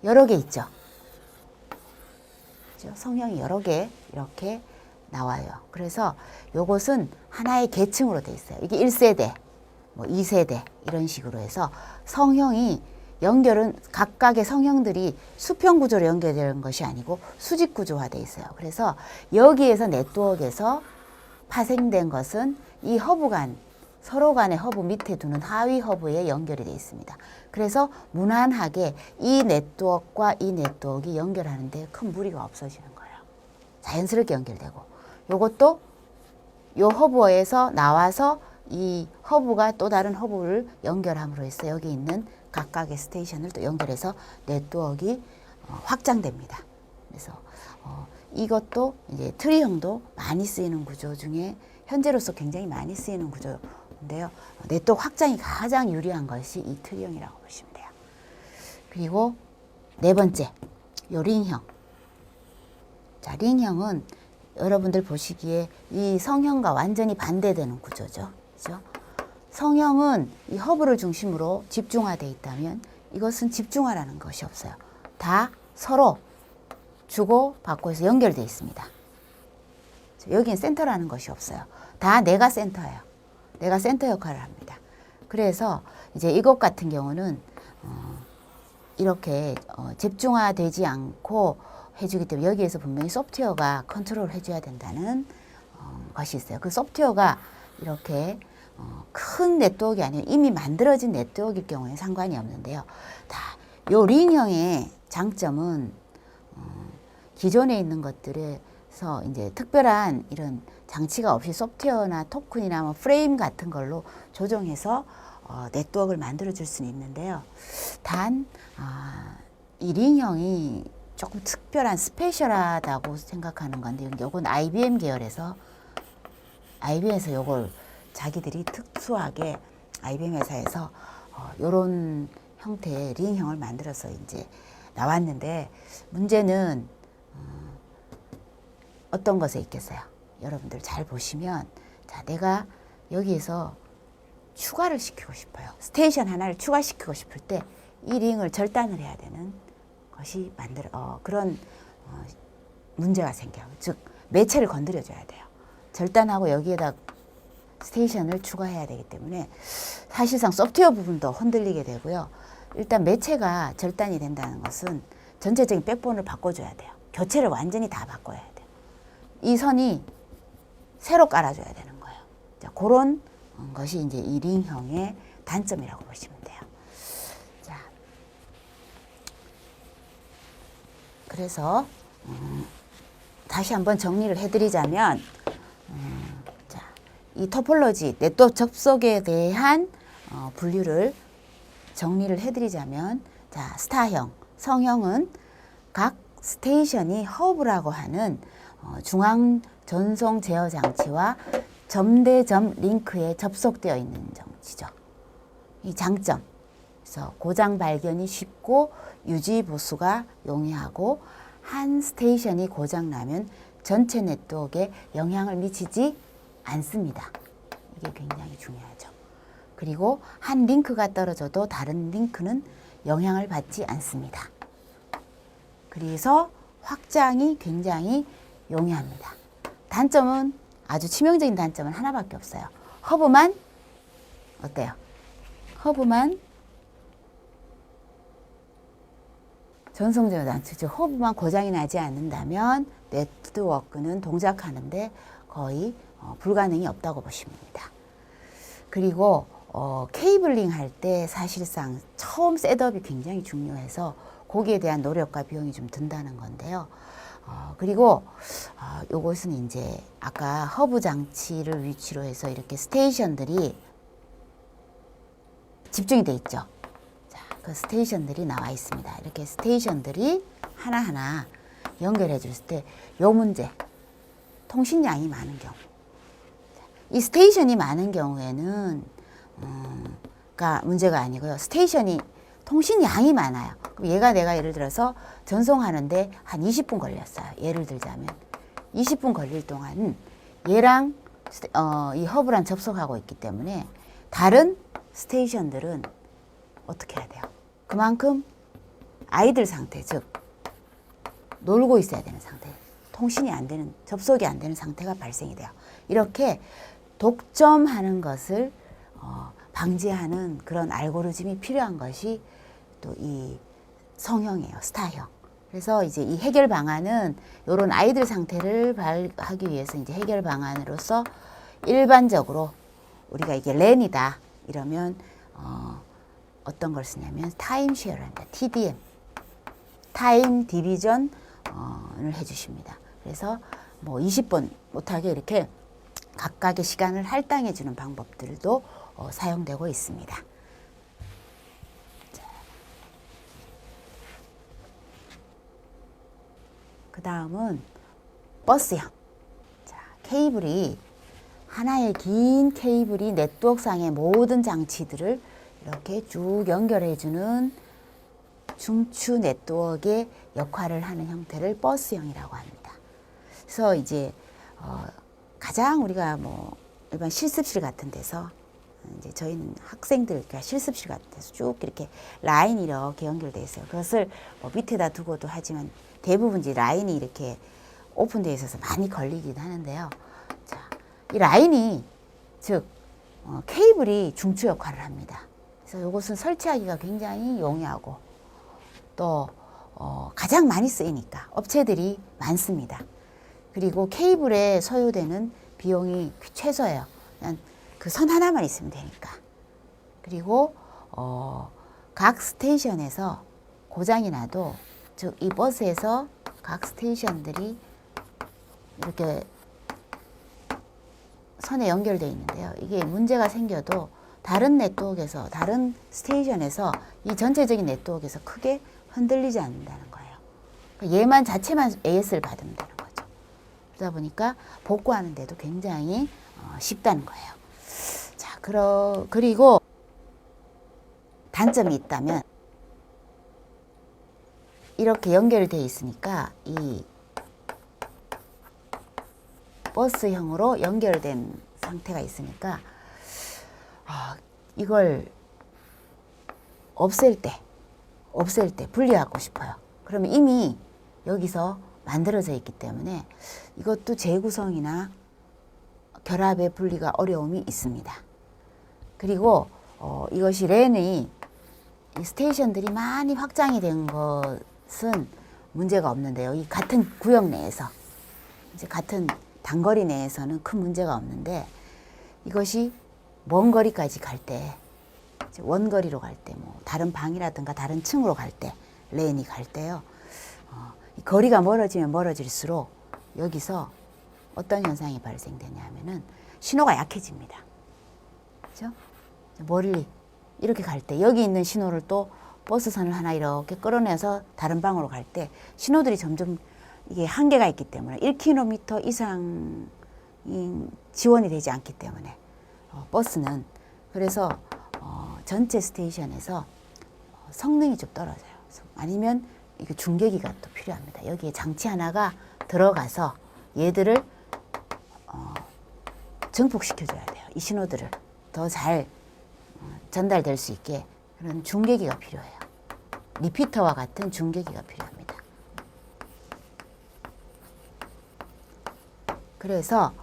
여러 개 있죠. 그죠? 성형이 여러 개 이렇게 나와요. 그래서 요것은 하나의 계층으로 돼 있어요. 이게 1세대, 뭐 2세대 이런 식으로 해서 성형이 연결은 각각의 성형들이 수평 구조로 연결되는 것이 아니고 수직 구조화돼 있어요. 그래서 여기에서 네트워크에서 파생된 것은 이 허브 간 서로 간의 허브 밑에 두는 하위 허브에 연결이 되어 있습니다. 그래서 무난하게 이 네트워크와 이 네트워크가 연결하는데 큰 무리가 없어지는 거예요. 자연스럽게 연결되고 요것도 요 허브에서 나와서 이 허브가 또 다른 허브를 연결함으로 해서 여기 있는 각각의 스테이션을 또 연결해서 네트워크가 확장됩니다. 그래서 이것도 이제 트리형도 많이 쓰이는 구조 중에 현재로서 굉장히 많이 쓰이는 구조인데요. 네트워크 확장이 가장 유리한 것이 이 트리형이라고 보시면 돼요. 그리고 네 번째, 요 링형. 자, 링형은 여러분들 보시기에 이 성형과 완전히 반대되는 구조죠. 그죠? 성형은 이 허브를 중심으로 집중화되어 있다면 이것은 집중화라는 것이 없어요. 다 서로 주고받고 해서 연결되어 있습니다. 여기는 센터라는 것이 없어요. 다 내가 센터예요. 내가 센터 역할을 합니다. 그래서 이제 이것 같은 경우는 이렇게 집중화되지 않고 해주기 때문에 여기에서 분명히 소프트웨어가 컨트롤 해줘야 된다는 것이 있어요. 그 소프트웨어가 이렇게 큰 네트워크가 아니라 이미 만들어진 네트워크일 경우에 상관이 없는데요. 요 링형의 장점은 기존에 있는 것들에서 이제 특별한 이런 장치가 없이 소프트웨어나 토큰이나 뭐 프레임 같은 걸로 조정해서 네트워크를 만들어 줄 수는 있는데요. 단 이 링형이 조금 특별한 스페셜하다고 생각하는 건데 요건 IBM 계열에서 IBM에서 요걸 자기들이 특수하게 IBM 회사에서 요런 형태의 링형을 만들어서 이제 나왔는데 문제는 어떤 것에 있겠어요? 여러분들 잘 보시면 자, 내가 여기에서 추가를 시키고 싶어요. 스테이션 하나를 추가시키고 싶을 때 이 링을 절단을 해야 되는 것이 그런 문제가 생겨요. 즉 매체를 건드려줘야 돼요. 절단하고 여기에다 스테이션을 추가해야 되기 때문에 사실상 소프트웨어 부분도 흔들리게 되고요. 일단 매체가 절단이 된다는 것은 전체적인 백본을 바꿔줘야 돼요. 교체를 완전히 다 바꿔야 돼요. 이 선이 새로 깔아줘야 되는 거예요. 자, 그런 것이 이제 이 링형의 단점이라고 보시면 돼요. 자, 그래서 다시 한번 정리를 해드리자면, 자, 이 토폴로지 네트워크 접속에 대한 분류를 정리를 해드리자면, 자, 스타형, 성형은 각 스테이션이 허브라고 하는 중앙 전송 제어 장치와 점대점 링크에 접속되어 있는 장치죠. 이 장점, 그래서 고장 발견이 쉽고 유지 보수가 용이하고 한 스테이션이 고장 나면 전체 네트워크에 영향을 미치지 않습니다. 이게 굉장히 중요하죠. 그리고 한 링크가 떨어져도 다른 링크는 영향을 받지 않습니다. 그래서 확장이 굉장히 용이합니다. 단점은 아주 치명적인 단점은 하나밖에 없어요. 허브만 어때요? 허브만 전송제어 장치, 즉 허브만 고장이 나지 않는다면 네트워크는 동작하는데 거의 불가능이 없다고 보시면 됩니다. 그리고 케이블링 할 때 사실상 처음 셋업이 굉장히 중요해서 거기에 대한 노력과 비용이 좀 든다는 건데요. 그리고 요것은 이제 아까 허브 장치를 위치로 해서 이렇게 스테이션들이 집중이 돼 있죠. 자, 그 스테이션들이 나와 있습니다. 이렇게 스테이션들이 하나하나 연결해 줄 때 요 문제, 통신량이 많은 경우, 이 스테이션이 많은 경우에는 문제가 아니고요. 스테이션이 통신량이 많아요. 그럼 얘가 내가 예를 들어서 전송하는데 한 20분 걸렸어요. 예를 들자면 20분 걸릴 동안 얘랑 이 허브랑 접속하고 있기 때문에 다른 스테이션들은 어떻게 해야 돼요? 그만큼 아이들 상태, 즉 놀고 있어야 되는 상태, 통신이 안 되는, 접속이 안 되는 상태가 발생이 돼요. 이렇게 독점하는 것을 방지하는 그런 알고리즘이 필요한 것이 또 이 성형이에요. 스타형. 그래서 이제 이 해결 방안은 이런 아이들 상태를 하기 위해서 이제 해결 방안으로서 일반적으로 우리가 이게 랜이다 이러면 어떤 걸 쓰냐면 타임 쉐어를 합니다. TDM. 타임 디비전을 해주십니다. 그래서 뭐 20분 못하게 이렇게 각각의 시간을 할당해 주는 방법들도 사용되고 있습니다. 그 다음은 버스형. 자, 케이블이 하나의 긴 케이블이 네트워크상의 모든 장치들을 이렇게 쭉 연결해 주는 중추 네트워크의 역할을 하는 형태를 버스형이라고 합니다. 그래서 이제 가장 우리가 뭐 일반 실습실 같은 데서 이제 저희는 학생들 그러니까 실습실 같은 데서 쭉 이렇게 라인이 이렇게 연결돼 있어요. 그것을 뭐 밑에다 두고도 하지만 대부분 이제 라인이 이렇게 오픈되어 있어서 많이 걸리기도 하는데요. 자, 이 라인이 즉 케이블이 중추 역할을 합니다. 그래서 이것은 설치하기가 굉장히 용이하고 또 가장 많이 쓰이니까 업체들이 많습니다. 그리고 케이블에 소요되는 비용이 최소예요. 그냥 그 선 하나만 있으면 되니까. 그리고 각 스테이션에서 고장이 나도 즉 이 버스에서 각 스테이션들이 이렇게 선에 연결되어 있는데요. 이게 문제가 생겨도 다른 네트워크에서 다른 스테이션에서 이 전체적인 네트워크에서 크게 흔들리지 않는다는 거예요. 그러니까 얘만 자체만 AS를 받으면 되는 거죠. 그러다 보니까 복구하는 데도 굉장히 쉽다는 거예요. 자, 그리고 단점이 있다면 이렇게 연결되어 있으니까 이 버스형으로 연결된 상태가 있으니까 이걸 없앨 때 분리하고 싶어요. 그러면 이미 여기서 만들어져 있기 때문에 이것도 재구성이나 결합의 분리가 어려움이 있습니다. 그리고 이것이 랜이 이 스테이션들이 많이 확장이 된 것은 문제가 없는데요. 이 같은 구역 내에서 이제 같은 단거리 내에서는 큰 문제가 없는데 이것이 먼 거리까지 갈 때 원거리로 갈 때 뭐 다른 방이라든가 다른 층으로 갈 때 랜이 갈 때요. 이 거리가 멀어지면 멀어질수록 여기서 어떤 현상이 발생되냐 하면은 신호가 약해집니다. 그죠? 멀리 이렇게 갈 때 여기 있는 신호를 또 버스선을 하나 이렇게 끌어내서 다른 방으로 갈 때 신호들이 점점 이게 한계가 있기 때문에 1km 이상 지원이 되지 않기 때문에 버스는 그래서 전체 스테이션에서 성능이 좀 떨어져요. 아니면 이게 중계기가 또 필요합니다. 여기에 장치 하나가 들어가서 얘들을 증폭시켜줘야 돼요. 이 신호들을 더 잘 전달될 수 있게 그런 중계기가 필요해요. 리피터와 같은 중계기가 필요합니다. 그래서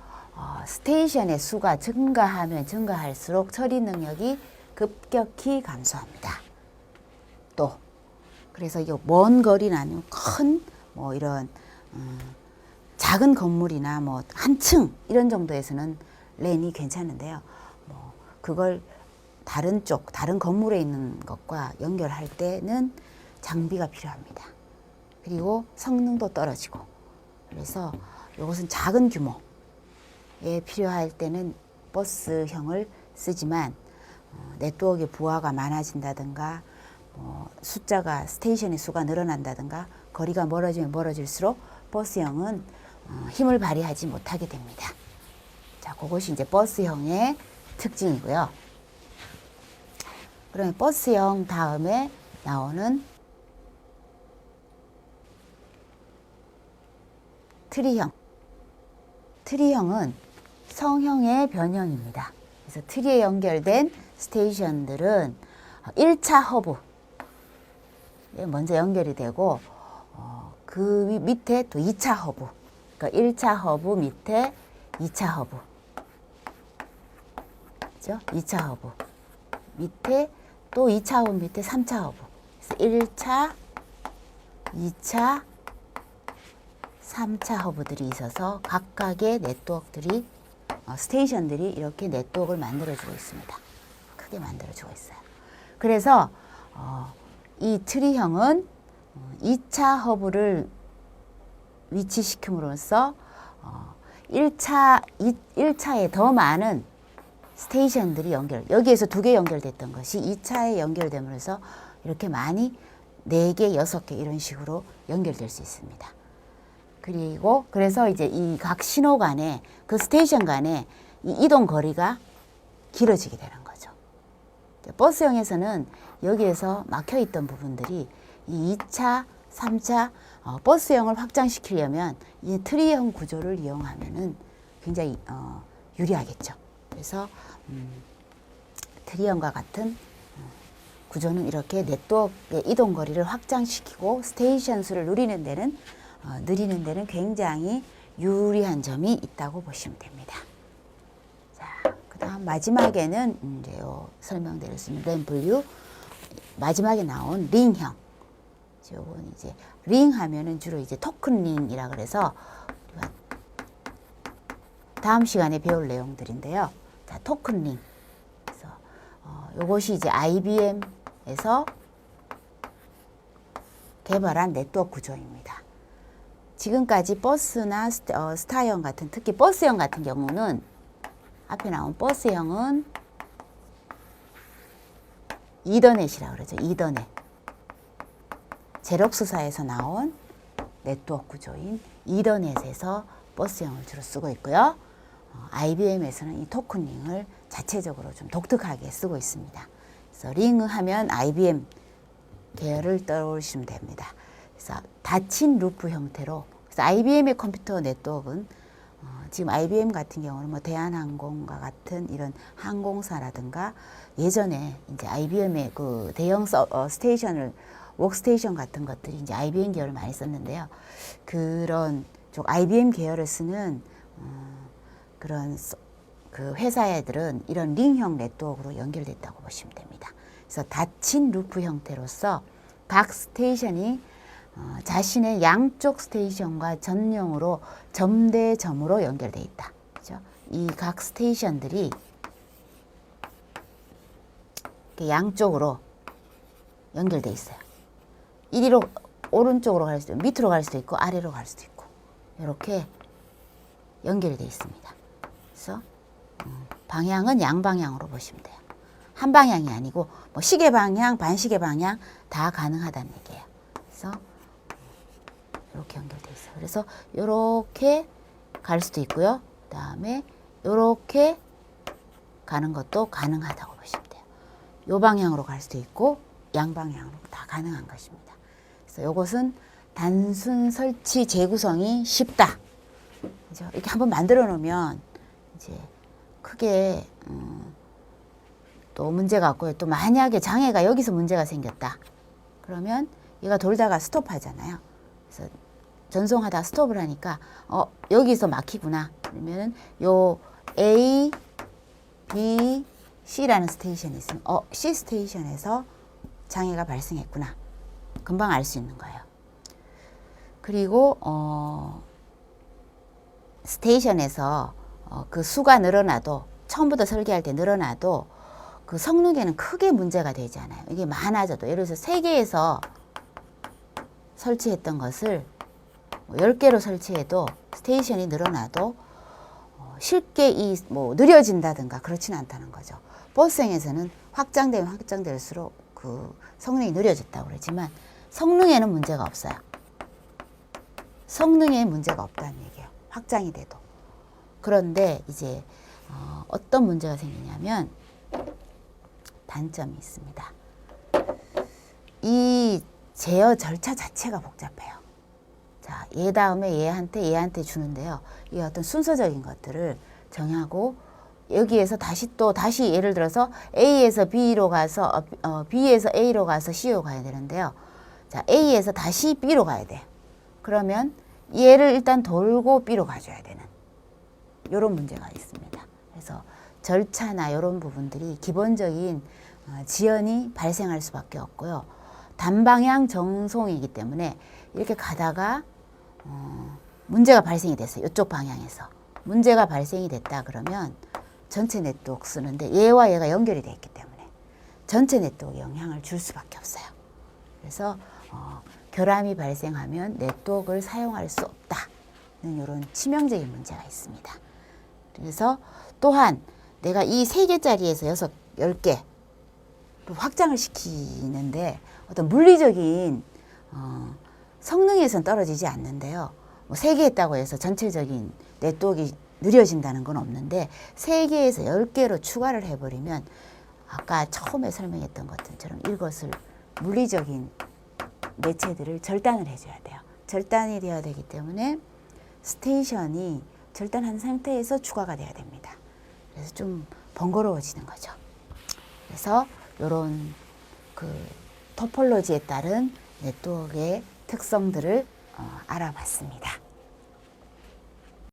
스테이션의 수가 증가하면 증가할수록 처리 능력이 급격히 감소합니다. 또 그래서 이 먼 거리나 아니면 큰 뭐 이런 작은 건물이나 뭐 한 층 이런 정도에서는 랜이 괜찮은데요. 뭐 그걸 다른 건물에 있는 것과 연결할 때는 장비가 필요합니다. 그리고 성능도 떨어지고 그래서 이것은 작은 규모에 필요할 때는 버스형을 쓰지만 네트워크의 부하가 많아진다든가 숫자가 스테이션의 수가 늘어난다든가 거리가 멀어지면 멀어질수록 버스형은 힘을 발휘하지 못하게 됩니다. 자, 그것이 이제 버스형의 특징이고요. 그러면 버스형 다음에 나오는 트리형. 트리형은 성형의 변형입니다. 그래서 트리에 연결된 스테이션들은 1차 허브에 먼저 연결이 되고 그 밑에 또 2차 허브, 그러니까 1차 허브 밑에 2차 허브, 그죠? 2차 허브 밑에 또 2차 허브 밑에 3차 허브. 그래서 1차, 2차, 3차 허브들이 있어서 각각의 네트워크들이 스테이션들이 이렇게 네트워크를 만들어주고 있습니다. 크게 만들어주고 있어요. 그래서 이 트리형은 2차 허브를 위치시킴으로써 1차에 더 많은 스테이션들이 여기에서 2개 연결됐던 것이 2차에 연결되면서 이렇게 많이 4개, 6개 이런 식으로 연결될 수 있습니다. 그리고 그래서 이제 이 각 신호 간에 그 스테이션 간에 이 이동 거리가 길어지게 되는 거죠. 버스형에서는 여기에서 막혀 있던 부분들이 이 2차, 3차 버스형을 확장시키려면 이 트리형 구조를 이용하면은 굉장히 유리하겠죠. 그래서 트리형과 같은 구조는 이렇게 네트워크의 이동 거리를 확장시키고 스테이션 수를 누리는 데는 굉장히 유리한 점이 있다고 보시면 됩니다. 자, 그다음 마지막에는 이제 설명드렸습니다. 램블류 마지막에 나온 링형. 요건 이제 링 하면은 주로 이제 토큰 링이라 그래서 다음 시간에 배울 내용들인데요. 자, 토큰 링. 그래서 요것이 이제 IBM에서 개발한 네트워크 구조입니다. 지금까지 버스나 스타형 같은, 특히 버스형 같은 경우는 앞에 나온 버스형은 이더넷이라고 그러죠. 이더넷. 제록스사에서 나온 네트워크 구조인 이더넷에서 버스형을 주로 쓰고 있고요. IBM에서는 이 토큰링을 자체적으로 좀 독특하게 쓰고 있습니다. 그래서 링 하면 IBM 계열을 떠올리시면 됩니다. 그래서 닫힌 루프 형태로, 그래서 IBM의 컴퓨터 네트워크는 지금 IBM 같은 경우는 뭐 대한항공과 같은 이런 항공사라든가 예전에 이제 IBM의 그 대형 스테이션을 워크스테이션 같은 것들이 이제 IBM 계열을 많이 썼는데요. 그런 쪽 IBM 계열을 쓰는 그런 그 회사애들은 이런 링형 네트워크로 연결됐다고 보시면 됩니다. 그래서 닫힌 루프 형태로서 각 스테이션이 자신의 양쪽 스테이션과 전용으로 점 대 점으로 연결되어 있다. 그죠? 이 각 스테이션들이 양쪽으로 연결되어 있어요. 이리로 오른쪽으로 갈 수도 있고 밑으로 갈 수도 있고 아래로 갈 수도 있고 이렇게 연결이 되어 있습니다. 그래서 방향은 양방향으로 보시면 돼요. 한 방향이 아니고 뭐 시계 방향, 반시계 방향 다 가능하다는 얘기예요. 그래서 이렇게 연결되어 있어요. 그래서 이렇게 갈 수도 있고요. 그다음에 이렇게 가는 것도 가능하다고 보시면 돼요. 이 방향으로 갈 수도 있고 양방향으로 다 가능한 것입니다. 그래서 이것은 단순 설치 재구성이 쉽다. 그죠? 이렇게 한번 만들어 놓으면 이제 크게 또 문제가 없고요. 또 만약에 장애가 여기서 문제가 생겼다. 그러면 얘가 돌다가 스톱하잖아요. 그래서 전송하다 스톱을 하니까 여기서 막히구나. 그러면은 요 A, B, C라는 스테이션이 있으면 C 스테이션에서 장애가 발생했구나. 금방 알 수 있는 거예요. 그리고 스테이션에서 그 수가 늘어나도 처음부터 설계할 때 늘어나도 그 성능에는 크게 문제가 되지 않아요. 이게 많아져도 예를 들어서 3개에서 설치했던 것을 10개로 설치해도 스테이션이 늘어나도 쉽게 느려진다든가 그렇지는 않다는 거죠. 버스형에서는 확장되면 확장될수록 그 성능이 느려졌다고 그러지만 성능에는 문제가 없어요. 성능에 문제가 없다는 얘기예요. 확장이 돼도. 그런데 이제 어떤 문제가 생기냐면 단점이 있습니다. 이 제어 절차 자체가 복잡해요. 자, 얘 다음에 얘한테 주는데요. 이 어떤 순서적인 것들을 정하고 여기에서 다시 예를 들어서 A에서 B로 가서 B에서 A로 가서 C로 가야 되는데요. 자, A에서 다시 B로 가야 돼. 그러면 얘를 일단 돌고 B로 가줘야 되는 이런 문제가 있습니다. 그래서 절차나 이런 부분들이 기본적인 지연이 발생할 수밖에 없고요. 단방향 정송이기 때문에 이렇게 가다가 문제가 발생이 됐어요. 이쪽 방향에서 문제가 발생이 됐다 그러면 전체 네트워크 쓰는데 얘와 얘가 연결이 되어 있기 때문에 전체 네트워크에 영향을 줄 수밖에 없어요. 그래서 결함이 발생하면 네트워크를 사용할 수 없다는 이런 치명적인 문제가 있습니다. 그래서 또한 내가 이 3개짜리에서 10개 확장을 시키는데 어떤 물리적인 성능에선 떨어지지 않는데요. 뭐 3개 했다고 해서 전체적인 네트워크가 느려진다는 건 없는데 3개에서 10개로 추가를 해버리면 아까 처음에 설명했던 것처럼 이것을 물리적인 매체들을 절단을 해줘야 돼요. 절단이 되어야 되기 때문에 스테이션이 절단한 상태에서 추가가 돼야 됩니다. 그래서 좀 번거로워지는 거죠. 그래서 이런 그 토폴로지에 따른 네트워크의 특성들을 알아봤습니다.